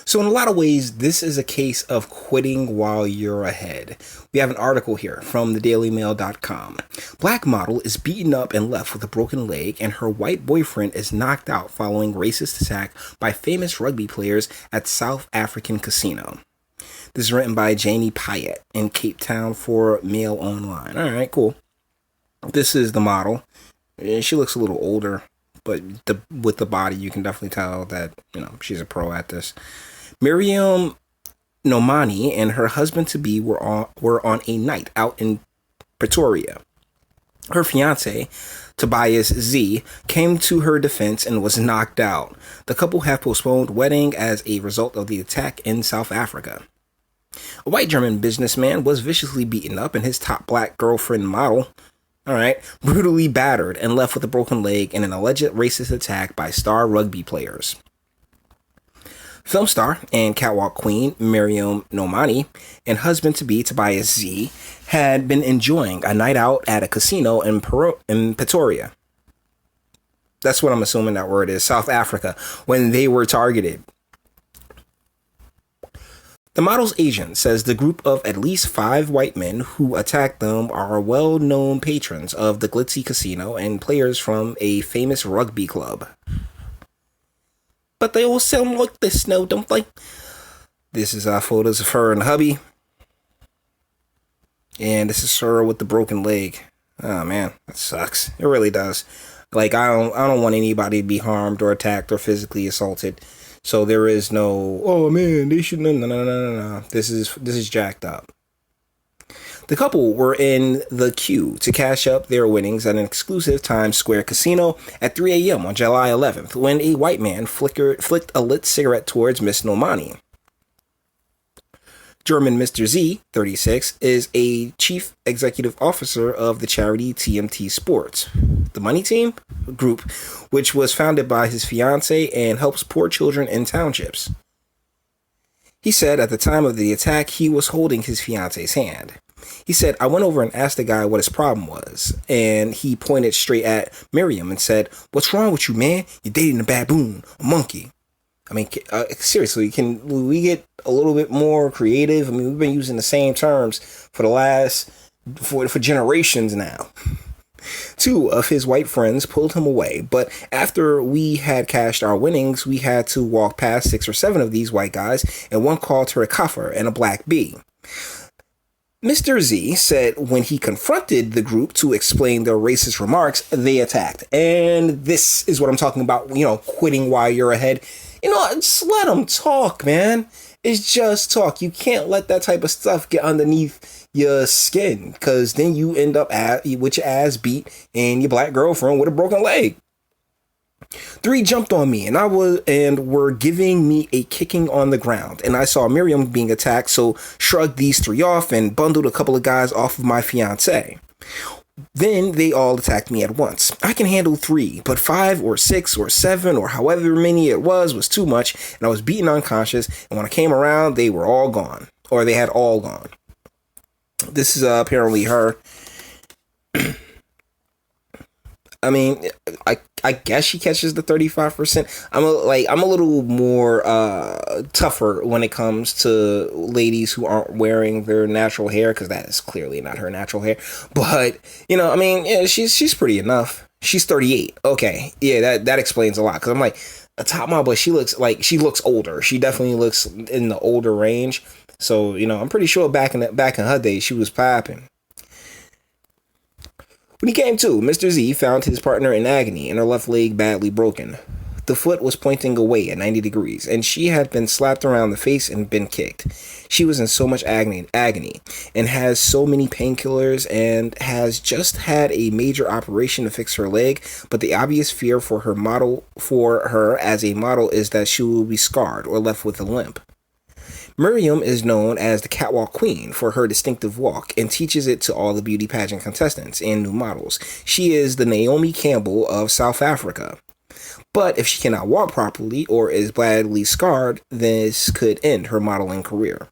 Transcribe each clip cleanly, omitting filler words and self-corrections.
So, in a lot of ways, this is a case of quitting while you're ahead. We have an article here from thedailymail.com. Black model is beaten up and left with a broken leg, and her white boyfriend is knocked out following racist attack by famous rugby players at South African casino. This is written by Janie Pyatt in Cape Town for Mail Online. All right, cool. This is the model. She looks a little older, but with the body, you can definitely tell that, she's a pro at this. Miriam Nomani and her husband-to-be were on a night out in Pretoria. Her fiance, Tobias Z, came to her defense and was knocked out. The couple have postponed wedding as a result of the attack in South Africa. A white German businessman was viciously beaten up and his top black girlfriend model, brutally battered and left with a broken leg in an alleged racist attack by star rugby players. Film star and catwalk queen Miriam Nomani and husband-to-be Tobias Z had been enjoying a night out at a casino in Pretoria. That's what I'm assuming that word is, South Africa, when they were targeted. The model's agent says the group of at least 5 white men who attacked them are well-known patrons of the glitzy casino and players from a famous rugby club. But they all sound like this now, don't they? This is photos of her and hubby. And this is her with the broken leg. Oh man, that sucks. It really does. Like, I don't want anybody to be harmed or attacked or physically assaulted. So there is no, oh man, they should, no. This is jacked up. The couple were in the queue to cash up their winnings at an exclusive Times Square casino at 3 a.m. on July 11th when a white man flicked a lit cigarette towards Miss Nomani. German Mr. Z, 36, is a chief executive officer of the charity TMT Sports, the Money Team group, which was founded by his fiancée and helps poor children in townships. He said at the time of the attack, he was holding his fiancée's hand. He said, I went over and asked the guy what his problem was, and he pointed straight at Miriam and said, what's wrong with you, man? You're dating a baboon, a monkey. I mean, seriously, can we get a little bit more creative? I mean, we've been using the same terms for generations now. 2 of his white friends pulled him away, but after we had cashed our winnings, we had to walk past 6 or 7 of these white guys, and one called her a kafir and a black bee. Mr. Z said when he confronted the group to explain their racist remarks, they attacked. And this is what I'm talking about, quitting while you're ahead. Just let them talk, man. It's just talk. You can't let that type of stuff get underneath your skin, because then you end up with your ass beat and your black girlfriend with a broken leg. 3 jumped on me and were giving me a kicking on the ground, and I saw Miriam being attacked, so shrugged these 3 off and bundled a couple of guys off of my fiance. Then they all attacked me at once. I can handle 3, but 5 or 6 or 7 or however many it was too much, and I was beaten unconscious, and when I came around, they were all gone, or they had all gone. This is apparently her. I mean, I guess she catches the 35%. I'm a little more tougher when it comes to ladies who aren't wearing their natural hair, because that is clearly not her natural hair. But she's pretty enough. She's 38. Okay, yeah, that explains a lot. Because I'm like, a top model, but she looks older. She definitely looks in the older range. So I'm pretty sure back in her day, she was popping. When he came to, Mr. Z found his partner in agony and her left leg badly broken. The foot was pointing away at 90 degrees, and she had been slapped around the face and been kicked. She was in so much agony, and has so many painkillers, and has just had a major operation to fix her leg, but the obvious fear for her as a model is that she will be scarred or left with a limp. Miriam is known as the catwalk queen for her distinctive walk and teaches it to all the beauty pageant contestants and new models. She is the Naomi Campbell of South Africa. But if she cannot walk properly or is badly scarred, this could end her modeling career.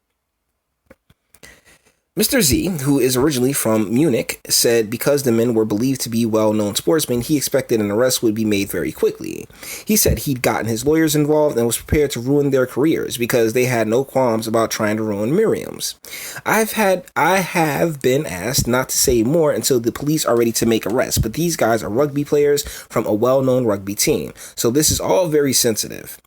Mr. Z, who is originally from Munich, said because the men were believed to be well-known sportsmen, he expected an arrest would be made very quickly. He said he'd gotten his lawyers involved and was prepared to ruin their careers because they had no qualms about trying to ruin Miriam's. I have been asked not to say more until the police are ready to make arrests, but these guys are rugby players from a well-known rugby team, so this is all very sensitive.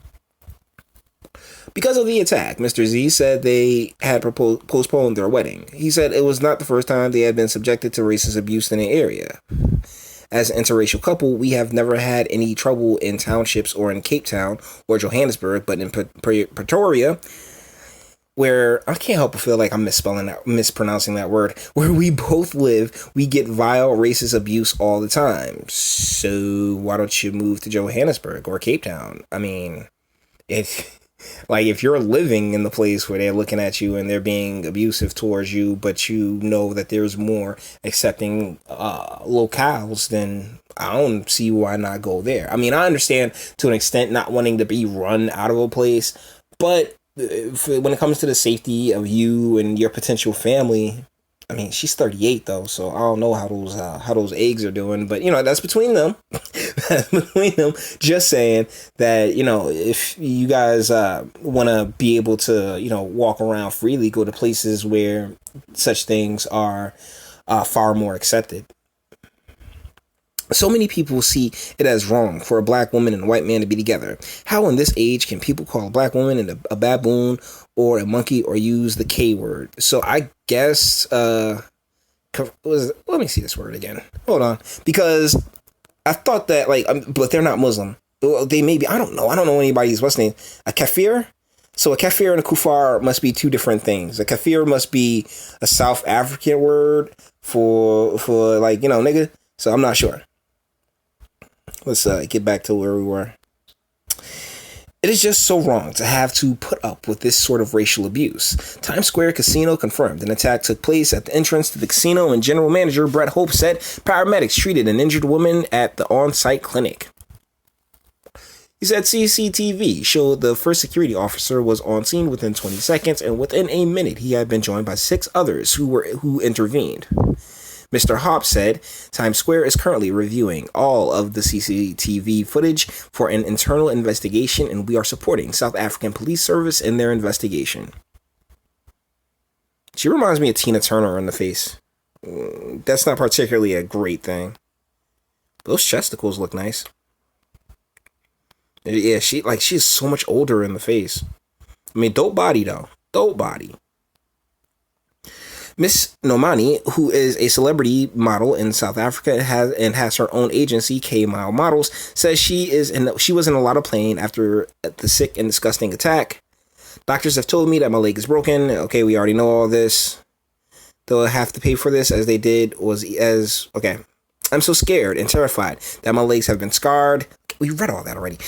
Because of the attack, Mr. Z said they had postponed their wedding. He said it was not the first time they had been subjected to racist abuse in the area. As an interracial couple, we have never had any trouble in townships or in Cape Town or Johannesburg, but in Pretoria, where I can't help but feel like I'm mispronouncing that word, where we both live, we get vile racist abuse all the time. So why don't you move to Johannesburg or Cape Town? I mean, if you're living in the place where they're looking at you and they're being abusive towards you, but you know that there's more accepting locales, then I don't see why not go there. I mean, I understand to an extent not wanting to be run out of a place, but when it comes to the safety of you and your potential family, I mean, she's 38 though, so I don't know how those eggs are doing, but that's between them. That's between them. Just saying that if you guys want to be able to walk around freely, go to places where such things are far more accepted. So many people see it as wrong for a black woman and a white man to be together. How in this age can people call a black woman and a baboon or a monkey or use the K word? So I guess, let me see this word again. Hold on. Because I thought that but they're not Muslim. They may be, I don't know anybody's what's name. A kafir? So a kafir and a kufar must be two different things. A kafir must be a South African word for nigga. So I'm not sure. Let's get back to where we were. It is just so wrong to have to put up with this sort of racial abuse. Times Square Casino confirmed an attack took place at the entrance to the casino, and general manager Brett Hope said paramedics treated an injured woman at the on-site clinic. He said CCTV showed the first security officer was on scene within 20 seconds, and within a minute he had been joined by 6 others who intervened. Mr. Hopp said Times Square is currently reviewing all of the CCTV footage for an internal investigation, and we are supporting South African Police Service in their investigation. She reminds me of Tina Turner in the face. That's not particularly a great thing. Those chesticles look nice. Yeah, she's so much older in the face. I mean, dope body though. Dope body. Miss Nomani, who is a celebrity model in South Africa has her own agency, K Mile Models, says she was in a lot of pain after the sick and disgusting attack. Doctors have told me that my leg is broken. Okay, we already know all this. They'll have to pay for this as they did okay. I'm so scared and terrified that my legs have been scarred. We read all that already.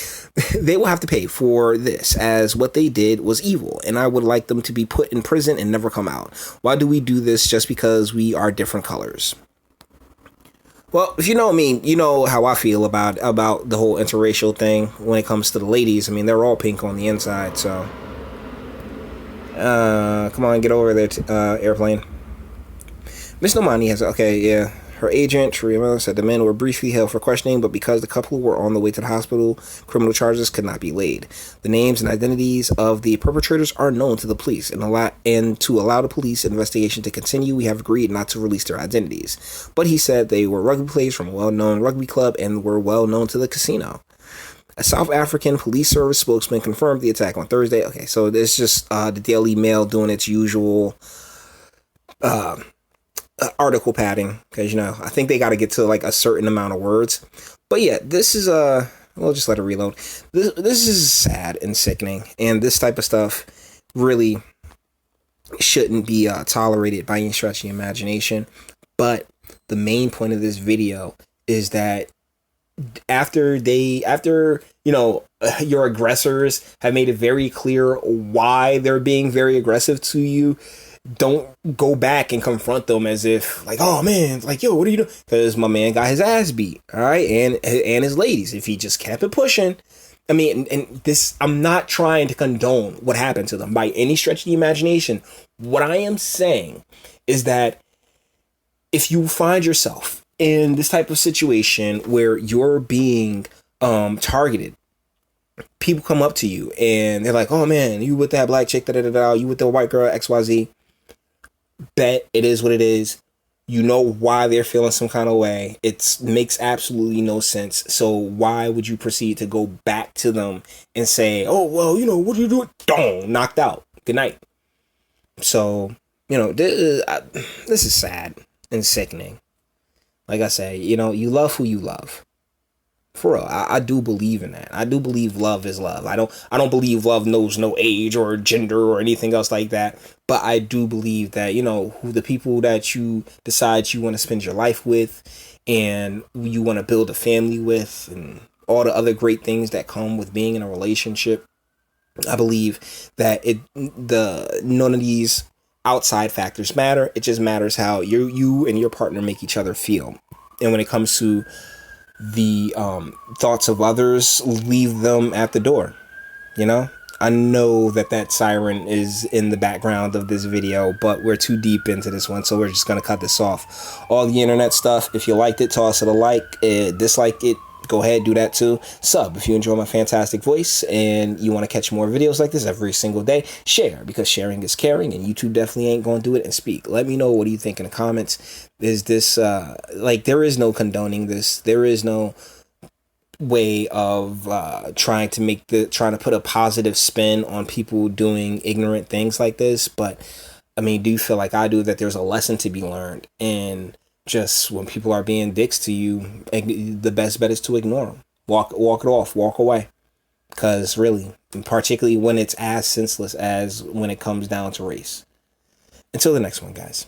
They will have to pay for this as what they did was evil, and I would like them to be put in prison and never come out. Why do we do this just because we are different colors? Well, if you know me, you know how I feel about the whole interracial thing when it comes to the ladies. I mean, they're all pink on the inside, so come on, get over there, airplane. Miss Nomani has her agent, Trima, said the men were briefly held for questioning, but because the couple were on the way to the hospital, criminal charges could not be laid. The names and identities of the perpetrators are known to the police, and to allow the police investigation to continue, we have agreed not to release their identities. But he said they were rugby players from a well-known rugby club and were well-known to the casino. A South African Police Service spokesman confirmed the attack on Thursday. Okay, so it's just the Daily Mail doing its usual article padding, because I think they got to get to a certain amount of words. But yeah, this is we'll just let it reload. This is sad and sickening, and this type of stuff really shouldn't be tolerated by any stretch of the imagination. But the main point of this video is that after your aggressors have made it very clear why they're being very aggressive to you, don't go back and confront them as if oh man, yo, what are you doing? Because my man got his ass beat, all right, and his ladies. If he just kept it pushing, I mean, and this, I'm not trying to condone what happened to them by any stretch of the imagination. What I am saying is that if you find yourself in this type of situation where you're being targeted, people come up to you and they're like, "Oh man, you with that black chick, da da da da, you with the white girl, XYZ." Bet it is what it is. You know why they're feeling some kind of way. It makes absolutely no sense. So why would you proceed to go back to them and say, "Oh well, you know what are you doing?" Dong, knocked out. Good night. So this is sad and sickening. Like I say, you love who you love. For real, I do believe in that. I do believe love is love. I don't believe love knows no age or gender or anything else like that. But I do believe that, who the people that you decide you want to spend your life with and who you want to build a family with and all the other great things that come with being in a relationship. I believe that none of these outside factors matter. It just matters how you and your partner make each other feel. And when it comes to the thoughts of others, leave them at the door. I know that siren is in the background of this video, but we're too deep into this one, so we're just gonna cut this off. All the internet stuff, if you liked it, toss it a like. Dislike it, go ahead, do that too. Sub if you enjoy my fantastic voice and you want to catch more videos like this every single day. Share, because sharing is caring, and YouTube definitely ain't gonna do it. And speak, let me know, what do you think in the comments. Is this there is no condoning this. There is no way of trying to put a positive spin on people doing ignorant things like this. But I mean, do you feel like I do, that there's a lesson to be learned? And just when people are being dicks to you, the best bet is to ignore them. Walk it off, walk away. Because really, particularly when it's as senseless as when it comes down to race. Until the next one, guys.